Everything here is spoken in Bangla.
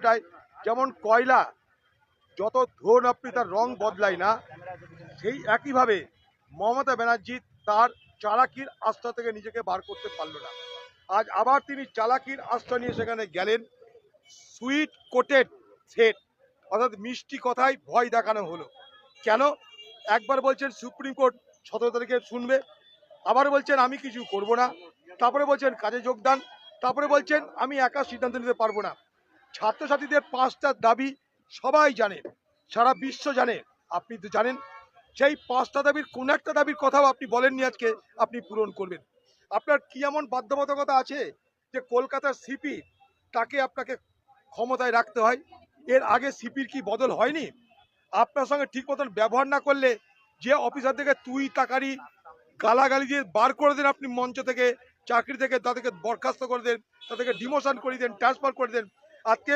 ঘটায়। যেমন কয়লা যত ধরুন আপনি তার রং বদলায় না, সেই একইভাবে মমতা ব্যানার্জি তার চালাকির আস্থা থেকে নিজেকে বার করতে পারল না। আজ আবার তিনি চালাকির আস্থা নিয়ে সেখানে গেলেন। সুইট কোটেড সেট, অর্থাৎ মিষ্টি কথায় ভয় দেখানো হলো। কেন? একবার বলছেন সুপ্রিম কোর্ট 17 তারিখে শুনবে, আবার বলছেন আমি কিছু করব না, তারপরে বলছেন কাজে যোগদান, তারপরে বলছেন আমি একা সিদ্ধান্ত নিতে পারবো না। ছাত্রছাত্রীদের 5টা দাবি সবাই জানে, সারা বিশ্ব জানে, আপনি তো জানেন। সেই 5টা দাবির কোন একটা দাবির কথাও আপনি বলেননি আজকে আপনি পূরণ করবেন। আপনার কি এমন বাধ্যবাধকতা আছে যে কলকাতার সিপি তাকে আপনাকে ক্ষমতায় রাখতে হয়? এর আগে সিপির কি বদল হয়নি? আপনার সঙ্গে ঠিক মতন ব্যবহার না করলে যে অফিসার থেকে তুই তাকারি গালাগালি দিয়ে বার করে দেন আপনি মঞ্চ থেকে, চাকরি থেকে, তাদেরকে বরখাস্ত করে দেন, তাদেরকে ডিমোশন করে দেন, ট্রান্সফার করে দেন। আজকে